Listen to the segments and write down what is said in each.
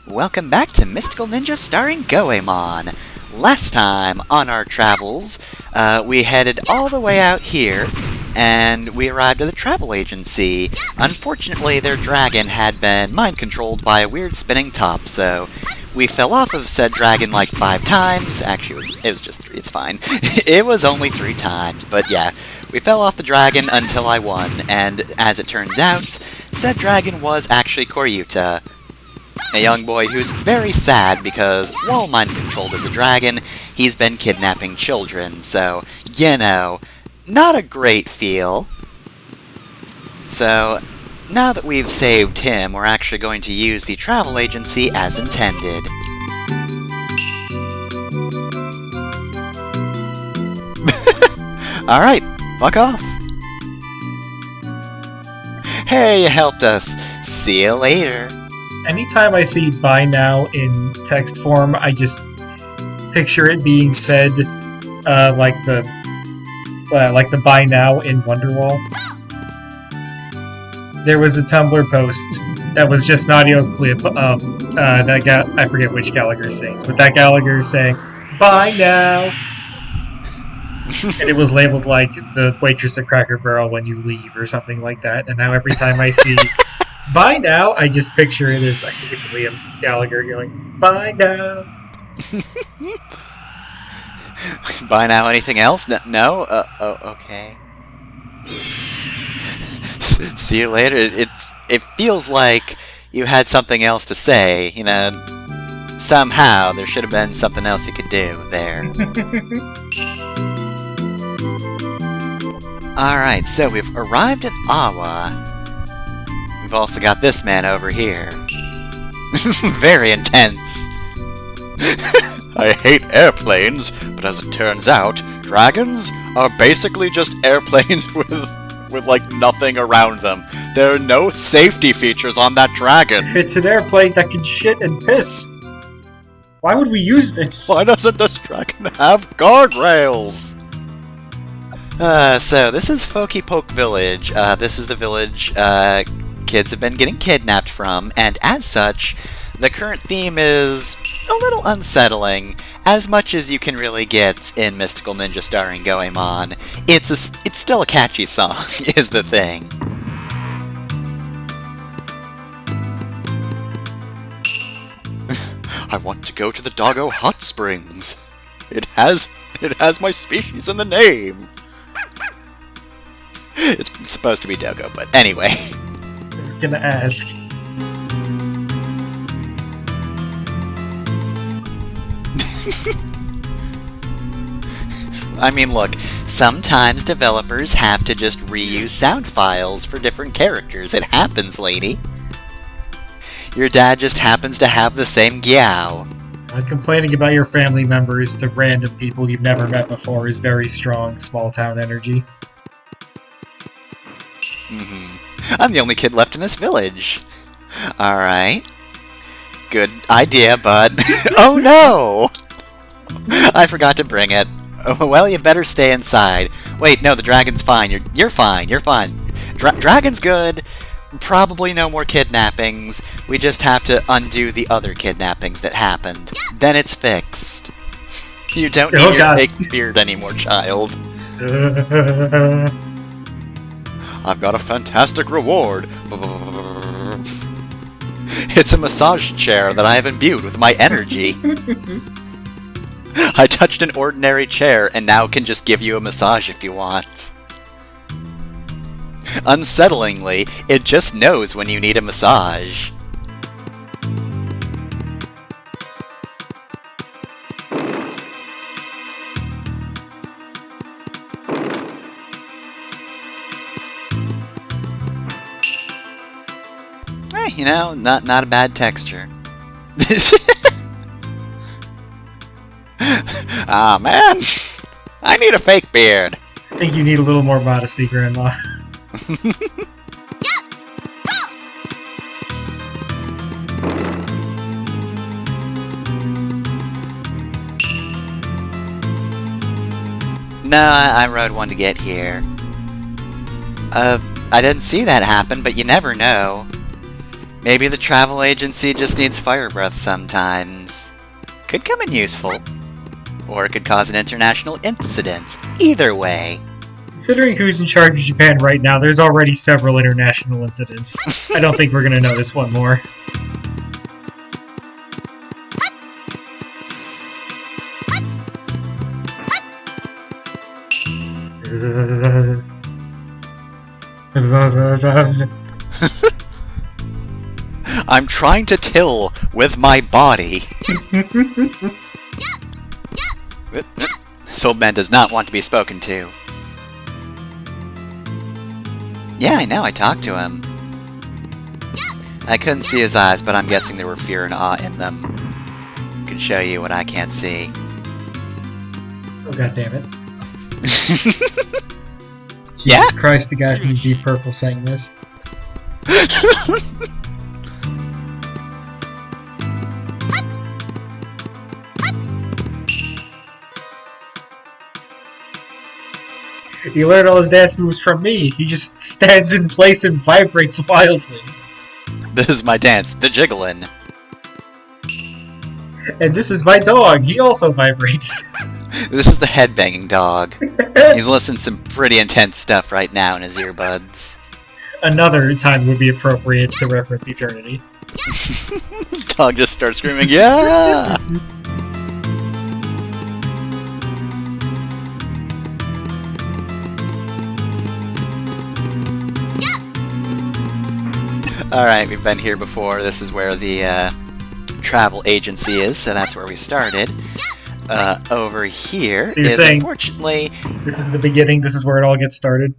Welcome back to Mystical Ninja starring Goemon. Last time on our travels, we headed all the way out here, and we arrived at the travel agency. Unfortunately, their dragon had been mind-controlled by a weird spinning top, so we fell off of said dragon like 5 times. Actually, it was just 3, it's fine. It was only 3 times, but yeah. We fell off the dragon until I won, and as it turns out, said dragon was actually Koryuta, a young boy who's very sad because, while mind-controlled as a dragon, he's been kidnapping children, so, you know, not a great feel. So, now that we've saved him, we're actually going to use the travel agency as intended. Alright, fuck off. Hey, you helped us. See you later. Anytime I see "buy now" in text form, I just picture it being said like the "buy now" in Wonderwall. There was a Tumblr post that was just an audio clip of that guy. I forget which Gallagher sings, but that Gallagher saying "buy now," and it was labeled like the waitress at Cracker Barrel when you leave or something like that. And now every time I see "buy now," I just picture it as, I think it's Liam Gallagher going, "Buy now." Buy now anything else? No? Okay. See you later. It feels like you had something else to say, you know. Somehow, there should have been something else you could do there. Alright, so we've arrived at Awa. We've also got this man over here. Very intense. I hate airplanes, but as it turns out, dragons are basically just airplanes with like nothing around them. There are no safety features on that dragon. It's an airplane that can shit and piss. Why would we use this? Why doesn't this dragon have guardrails? So this is Folky Poke Village. This is the village kids have been getting kidnapped from, and as such, the current theme is a little unsettling, as much as you can really get in Mystical Ninja starring Goemon. It's still a catchy song, is the thing. I want to go to the Doggo Hot Springs. It has my species in the name. It's supposed to be Doggo, but anyway. I was gonna ask. I mean, look, sometimes developers have to just reuse sound files for different characters. It happens, lady. Your dad just happens to have the same gyow. Complaining about your family members to random people you've never met before is very strong small-town energy. I'm the only kid left in this village. Alright. Good idea, but... Oh no! I forgot to bring it. Oh, well, you better stay inside. Wait, no, the dragon's fine. You're fine. You're fine. Dragon's good. Probably no more kidnappings. We just have to undo the other kidnappings that happened. Then it's fixed. You don't need your fake beard anymore, child. I've got a fantastic reward. It's a massage chair that I have imbued with my energy. I touched an ordinary chair and now can just give you a massage if you want. Unsettlingly, it just knows when you need a massage. You know, not a bad texture. Ah, man. I need a fake beard. I think you need a little more modesty, Grandma. No, I rode one to get here. I didn't see that happen, but you never know. Maybe the travel agency just needs fire breath sometimes. Could come in useful. Or it could cause an international incident. Either way. Considering who's in charge of Japan right now, there's already several international incidents. I don't think we're gonna notice one more. I'm trying to till with my body. This old man does not want to be spoken to. Yeah, I know, I talked to him. I couldn't see his eyes, but I'm guessing there were fear and awe in them. I can show you what I can't see. Oh, god damn it. Yeah? Jesus Christ, the guy from Deep Purple sang this. He learned all his dance moves from me. He just stands in place and vibrates wildly. This is my dance, the Jiggling. And this is my dog. He also vibrates. This is the headbanging dog. He's listening to some pretty intense stuff right now in his earbuds. Another time would be appropriate to reference Eternity. Dog just starts screaming, yeah! Alright, we've been here before. This is where the travel agency is, so that's where we started. Over here so you're is saying unfortunately... This is the beginning, this is where it all gets started?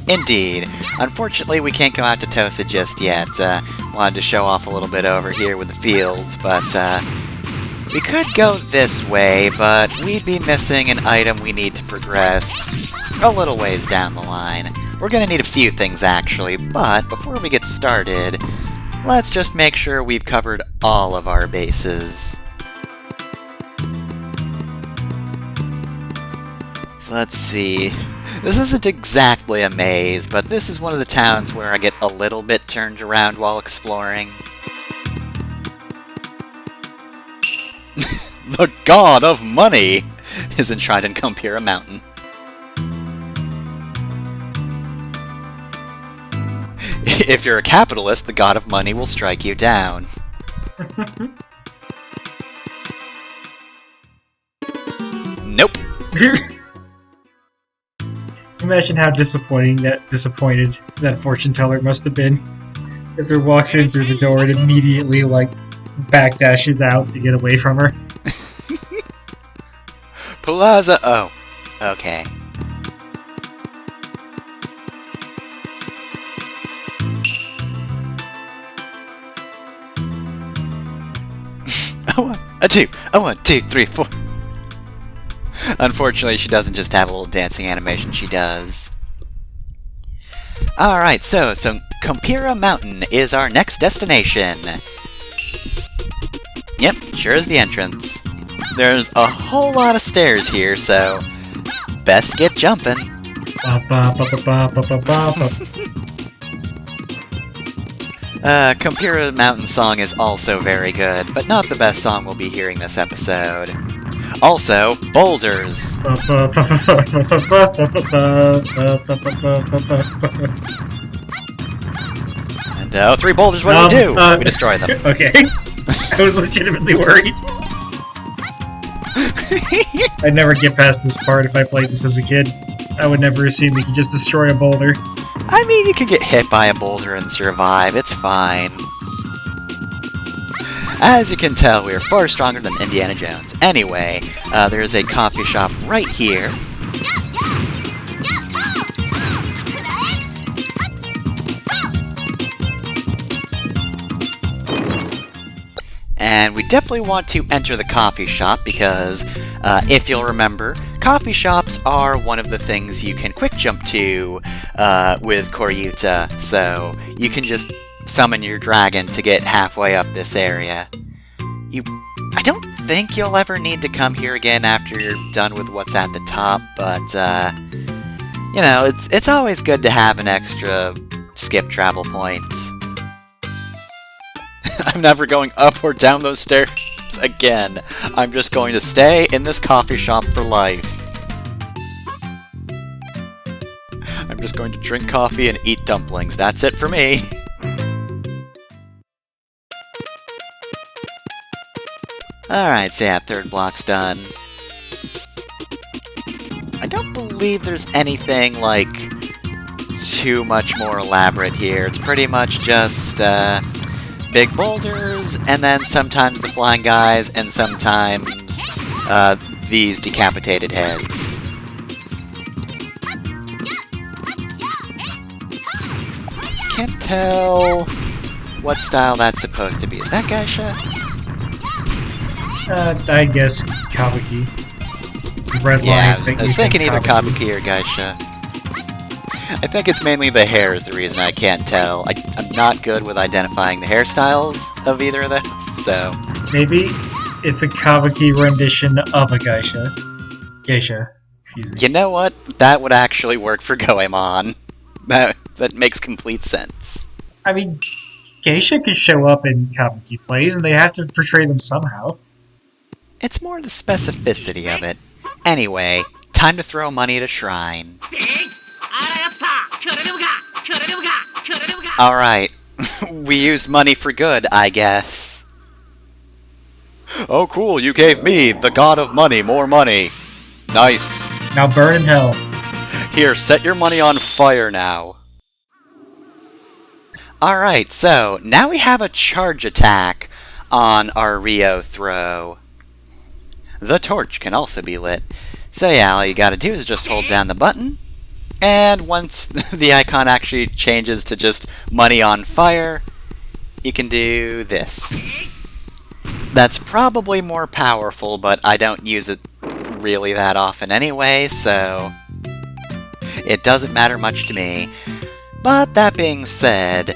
Indeed. Unfortunately, we can't go out to Tosa just yet. Wanted to show off a little bit over here with the fields, but we could go this way, but we'd be missing an item we need to progress a little ways down the line. We're gonna need a few things, actually, but before we get started, let's just make sure we've covered all of our bases. So let's see. This isn't exactly a maze, but this is one of the towns where I get a little bit turned around while exploring. The god of money is enshrined in Compira Mountain. If you're a capitalist, the god of money will strike you down. Nope. Imagine how disappointed that fortune teller must have been. As her walks in through the door and immediately, like, backdashes out to get away from her. Plaza. Oh, okay. A two, 1, 2, 3, 4. Unfortunately, she doesn't just have a little dancing animation, she does. Alright, so Compira Mountain is our next destination. Yep, sure is the entrance. There's a whole lot of stairs here, so best get jumping. Compira Mountain song is also very good, but not the best song we'll be hearing this episode. Also, boulders. And 3 boulders, what do we do? We destroy them. Okay. I was legitimately worried. I'd never get past this part if I played this as a kid. I would never assume you could just destroy a boulder. I mean, you could get hit by a boulder and survive, it's fine. As you can tell, we are far stronger than Indiana Jones. Anyway, there's a coffee shop right here. And we definitely want to enter the coffee shop because, if you'll remember, coffee shops are one of the things you can quick jump to with Koryuta, so you can just summon your dragon to get halfway up this area. I don't think you'll ever need to come here again after you're done with what's at the top, but, you know, it's always good to have an extra skip travel point. I'm never going up or down those stairs again. I'm just going to stay in this coffee shop for life. I'm just going to drink coffee and eat dumplings. That's it for me. Alright, so yeah, third block's done. I don't believe there's anything, like, too much more elaborate here. It's pretty much just, big boulders, and then sometimes the flying guys, and sometimes, these decapitated heads. Can't tell what style that's supposed to be. Is that geisha? I guess Kabuki. Red Yeah, lines make I was me thinking think either Kabuki or geisha. I think it's mainly the hair is the reason I can't tell. I'm not good with identifying the hairstyles of either of those, so... Maybe it's a Kabuki rendition of a geisha. Geisha, excuse me. You know what? That would actually work for Goemon. That makes complete sense. I mean, geisha could show up in Kabuki plays, and they have to portray them somehow. It's more the specificity of it. Anyway, time to throw money at a shrine. Alright, we used money for good, I guess. Oh cool, you gave me, the god of money, more money. Nice. Now burn in hell. Here, set your money on fire now. Alright, so, now we have a charge attack on our Rio throw. The torch can also be lit. So yeah, all you gotta do is just hold down the button, and once the icon actually changes to just money on fire, you can do this. That's probably more powerful, but I don't use it really that often anyway, so it doesn't matter much to me. But that being said,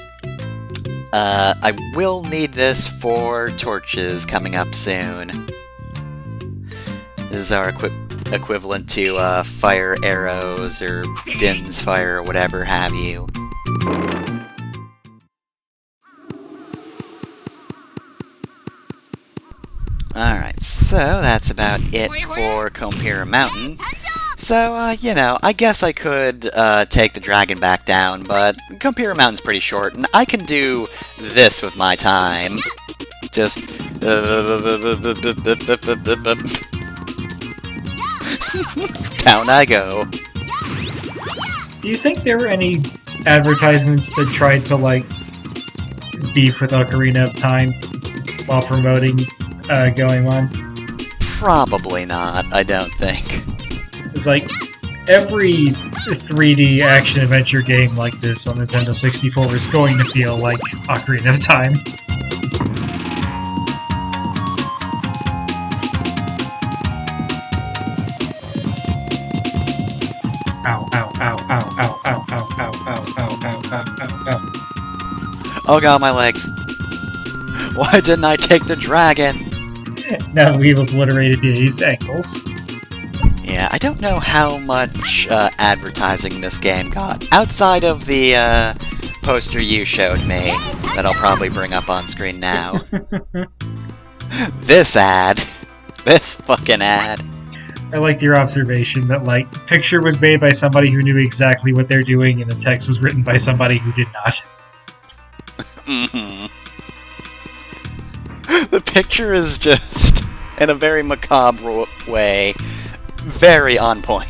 I will need this for torches coming up soon. This is our equivalent to fire arrows or Din's fire or whatever have you. Alright, so that's about it for Compira Mountain. So, you know, I guess I could take the dragon back down, but Compira Mountain's pretty short, and I can do this with my time. Just... down I go. Do you think there were any advertisements that tried to, like, beef with Ocarina of Time while promoting Goemon? Probably not, I don't think. It's like, every 3D action-adventure game like this on Nintendo 64 is going to feel like Ocarina of Time. Ow, ow, ow, ow, ow, ow, ow, ow, ow, ow, ow, ow, ow. Oh god, my legs. Why didn't I take the dragon? Now we've obliterated his ankles. Yeah, I don't know how much advertising this game got. Outside of the poster you showed me, that I'll probably bring up on screen now. This ad. This fucking ad. I liked your observation that, like, picture was made by somebody who knew exactly what they're doing, and the text was written by somebody who did not. Mm-hmm. The picture is just, in a very macabre way, very on point.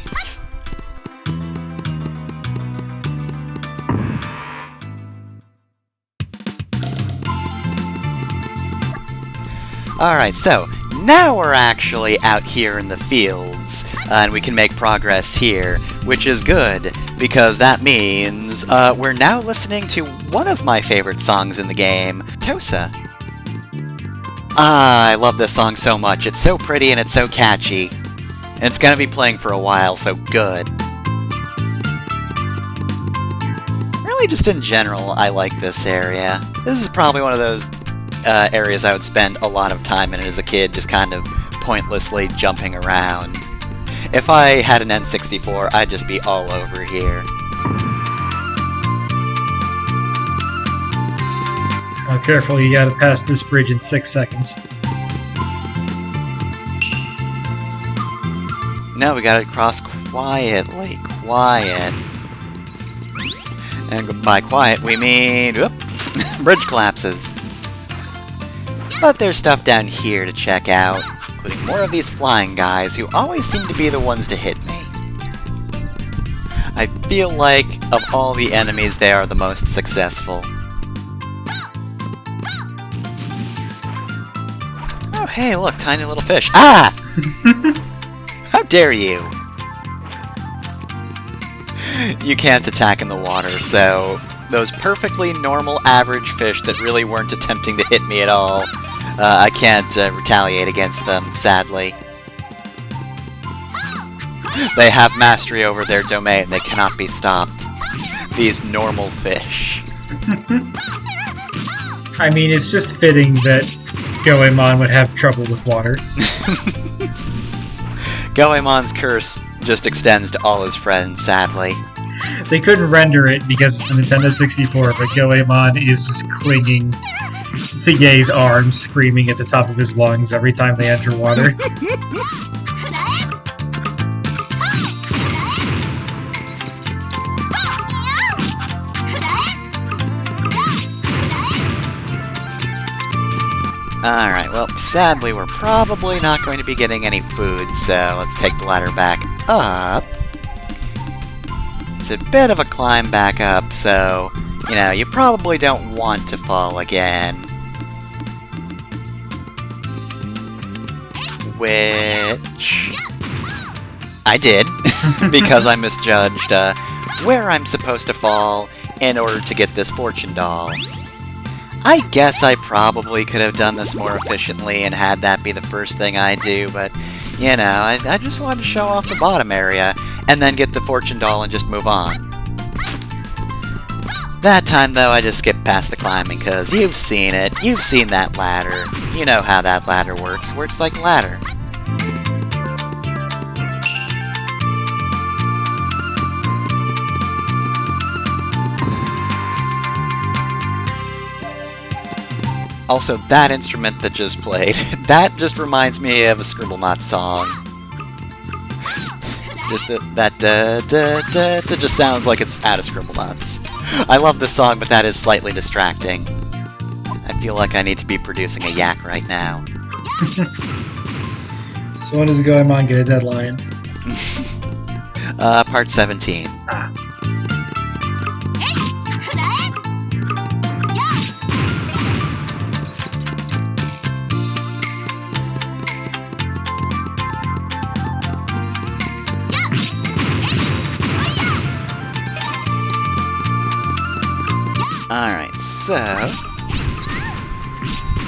Alright, so, now we're actually out here in the fields, and we can make progress here, which is good, because that means we're now listening to one of my favorite songs in the game, Tosa. Ah, I love this song so much. It's so pretty and it's so catchy. And it's gonna be playing for a while, so good. Really, just in general, I like this area. This is probably one of those areas I would spend a lot of time in as a kid, just kind of pointlessly jumping around. If I had an N64, I'd just be all over here. Oh, careful, you gotta pass this bridge in 6 seconds. No, we gotta cross quietly. Quiet. And by quiet, we mean... Whoop! Bridge collapses. But there's stuff down here to check out, including more of these flying guys who always seem to be the ones to hit me. I feel like, of all the enemies, they are the most successful. Oh, hey, look, tiny little fish. Ah! How dare you! You can't attack in the water, so those perfectly normal average fish that really weren't attempting to hit me at all, I can't retaliate against them, sadly. They have mastery over their domain. They cannot be stopped. These normal fish. I mean, it's just fitting that Goemon would have trouble with water. Goemon's curse just extends to all his friends, sadly. They couldn't render it because it's the Nintendo 64, but Goemon is just clinging to Ye's arms, screaming at the top of his lungs every time they enter water. Alright, well, sadly we're probably not going to be getting any food, so let's take the ladder back up. It's a bit of a climb back up, so, you know, you probably don't want to fall again. Which... I did, because I misjudged where I'm supposed to fall in order to get this fortune doll. I guess I probably could have done this more efficiently and had that be the first thing I do, but, you know, I just wanted to show off the bottom area, and then get the fortune doll and just move on. That time, though, I just skipped past the climbing, because you've seen it. You've seen that ladder. You know how that ladder works. Works like a ladder. Also, that instrument that just played, that just reminds me of a Scribblenauts song. Just that da-da-da-da just sounds like it's out of Scribblenauts. I love this song, but that is slightly distracting. I feel like I need to be producing a yak right now. So when does Goemon get a deadline? Part 17. Ah. Alright, so...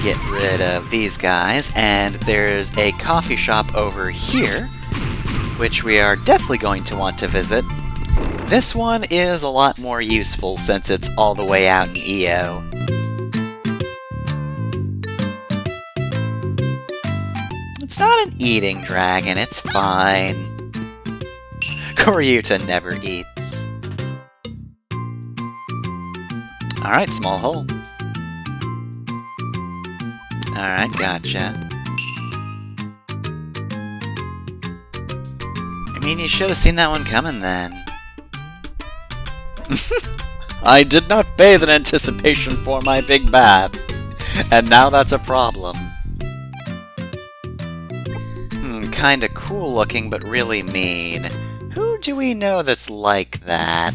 get rid of these guys, and there's a coffee shop over here, which we are definitely going to want to visit. This one is a lot more useful since it's all the way out in EO. It's not an eating dragon, it's fine. Koryuta never eats. Alright, small hole. Alright, gotcha. I mean, you should have seen that one coming then. I did not bathe in anticipation for my big bath, and now that's a problem. Kinda cool looking, but really mean. Who do we know that's like that?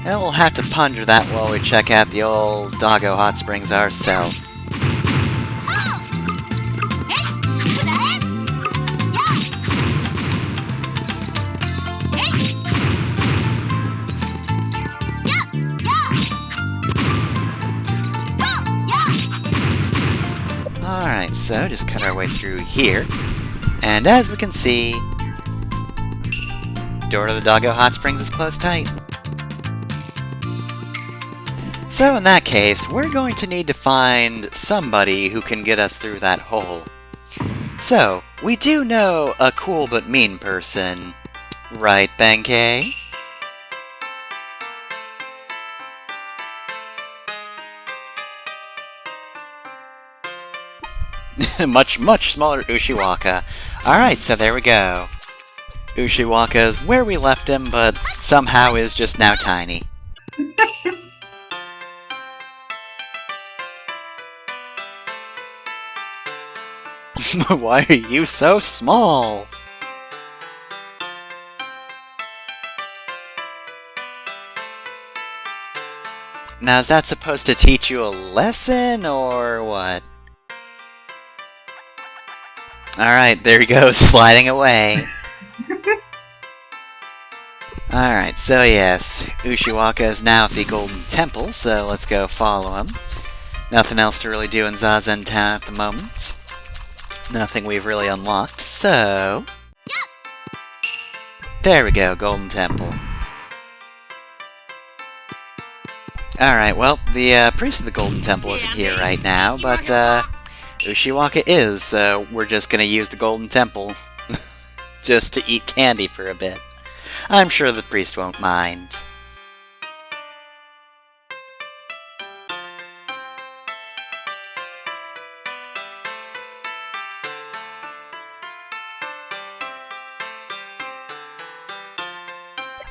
Well, we'll have to ponder that while we check out the old Doggo Hot Springs ourselves. Alright, so just cut our way through here. And as we can see, door to the Doggo Hot Springs is closed tight. So in that case, we're going to need to find somebody who can get us through that hole. So, we do know a cool but mean person, right, Benkei? . Much, much smaller Ushiwaka. Alright, so there we go. Ushiwaka is where we left him, but somehow is just now tiny. Why are you so small? Now, is that supposed to teach you a lesson, or what? Alright, there he goes, sliding away. Alright, so yes, Ushiwaka is now at the Golden Temple, so let's go follow him. Nothing else to really do in Zazen Town at the moment. Nothing we've really unlocked, so... There we go, Golden Temple. Alright, well, the priest of the Golden Temple isn't here right now, but Ushiwaka is, so we're just gonna use the Golden Temple just to eat candy for a bit. I'm sure the priest won't mind.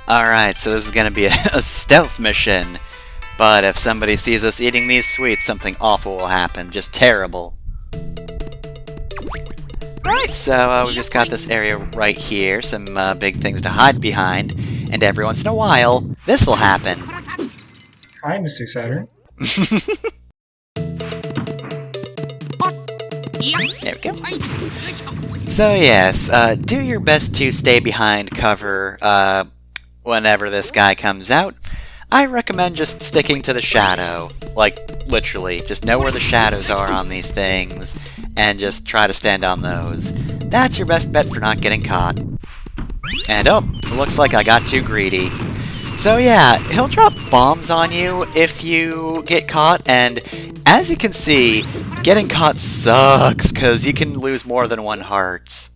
Alright, so this is gonna be a stealth mission. But if somebody sees us eating these sweets, something awful will happen. Just terrible. Alright, so we just got this area right here. Some big things to hide behind. And every once in a while, this'll happen. Hi, Mr. Saturn. There we go. So yes, do your best to stay behind cover whenever this guy comes out. I recommend just sticking to the shadow. Like, literally. Just know where the shadows are on these things, and just try to stand on those. That's your best bet for not getting caught. And oh, it looks like I got too greedy. So yeah, he'll drop bombs on you if you get caught, and as you can see, getting caught sucks, because you can lose more than 1 heart.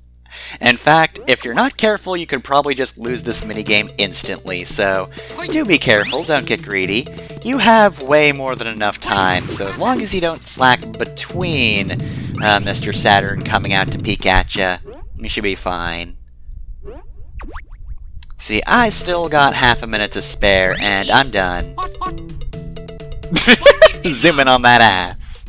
In fact, if you're not careful, you could probably just lose this minigame instantly, so do be careful, don't get greedy. You have way more than enough time, so as long as you don't slack between Mr. Saturn coming out to peek at you should be fine. See, I still got half a minute to spare, and I'm done. Zoom in on that ass.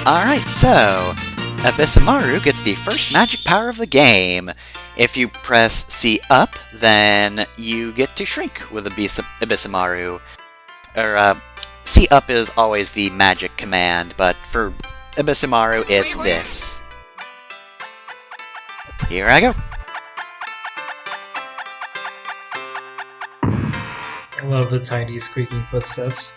Alright, so Ebisumaru gets the first magic power of the game. If you press C up, then you get to shrink with Ebisumaru. Or, C up is always the magic command, but for Ebisumaru, it's this. Here I go. I love the tiny squeaking footsteps.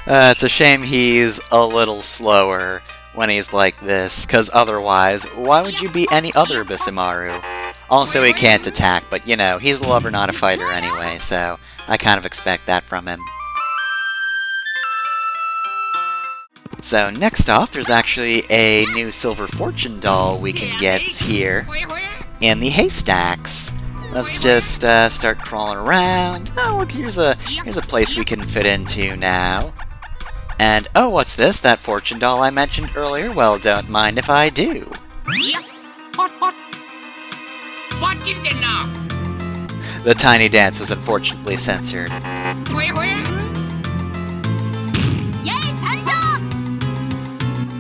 It's a shame he's a little slower when he's like this, because otherwise, why would you be any other Ebisumaru? Also, he can't attack, but you know, he's a lover, not a fighter anyway, so I kind of expect that from him. So next off, there's actually a new Silver Fortune doll we can get here in the haystacks. Let's just start crawling around. Oh, look, here's a place we can fit into now. And oh, what's this? That fortune doll I mentioned earlier? Well, don't mind if I do. The tiny dance was unfortunately censored.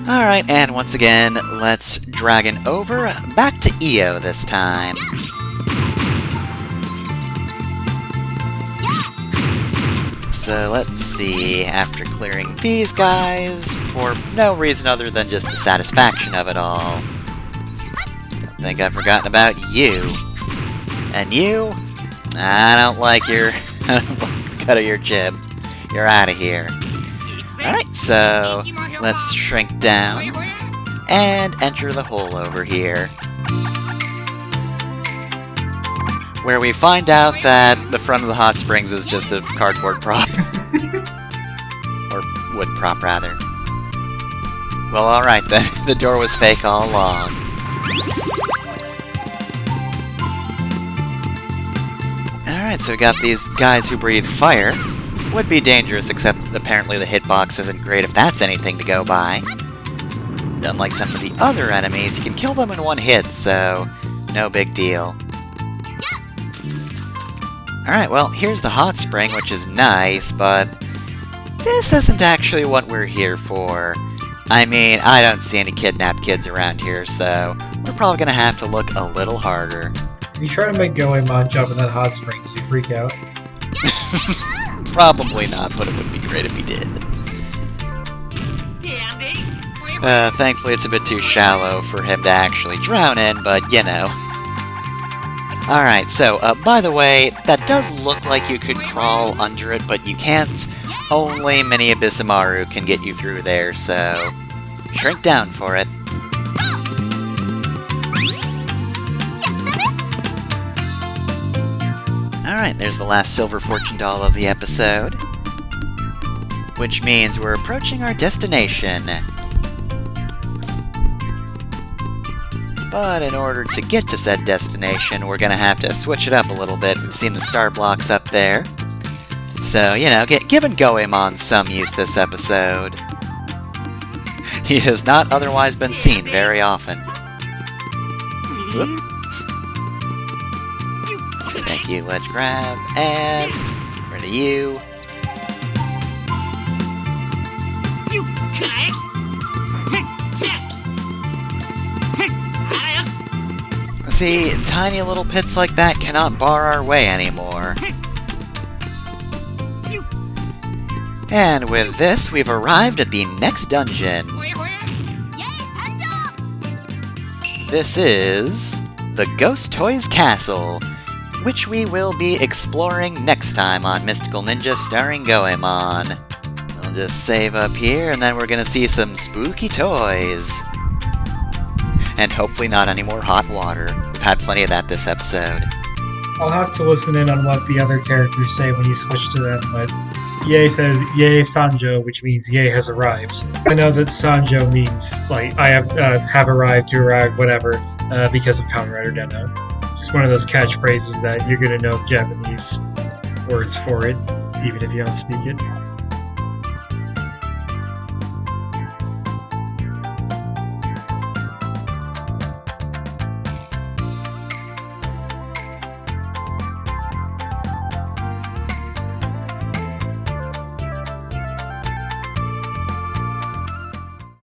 Alright, and once again, let's dragon over back to EO this time. So let's see, after clearing these guys, for no reason other than just the satisfaction of it all. Don't think I've forgotten about you. And you? I don't like your... I don't like the cut of your jib. You're out of here. Alright, so let's shrink down and enter the hole over here, where we find out that the front of the hot springs is just a cardboard prop. Or wood prop, rather. Well, alright then, the door was fake all along. Alright, so we got these guys who breathe fire. Would be dangerous, except apparently the hitbox isn't great if that's anything to go by. And unlike some of the other enemies, you can kill them in one hit, so no big deal. Alright, well, here's the hot spring, which is nice, but this isn't actually what we're here for. I mean, I don't see any kidnapped kids around here, so we're probably gonna have to look a little harder. If you try to make Goemon jump in that hot spring, does he freak out? Probably not, but it would be great if he did. Thankfully it's a bit too shallow for him to actually drown in, but you know. Alright, so, by the way, that does look like you could crawl under it, but you can't. Only Mini Ebisumaru can get you through there, so shrink down for it. Alright, there's the last silver fortune doll of the episode. Which means we're approaching our destination. But in order to get to said destination, we're gonna have to switch it up a little bit. We've seen the star blocks up there. So, you know, giving Goemon some use this episode. He has not otherwise been seen very often. Whoop. Thank you, let's grab, and get rid of you. See, tiny little pits like that cannot bar our way anymore. And with this, we've arrived at the next dungeon. This is the Ghost Toys Castle, which we will be exploring next time on Mystical Ninja starring Goemon. I'll just save up here, and then we're gonna see some spooky toys. And hopefully not any more hot water. We've had plenty of that this episode. I'll have to listen in on what the other characters say when you switch to them, but Ye says, Ye Sanjo, which means Ye has arrived. I know that Sanjo means, like, I have arrived, to arrive, whatever, because of Kamen Rider Deno. Just one of those catchphrases that you're gonna know the Japanese words for it, even if you don't speak it.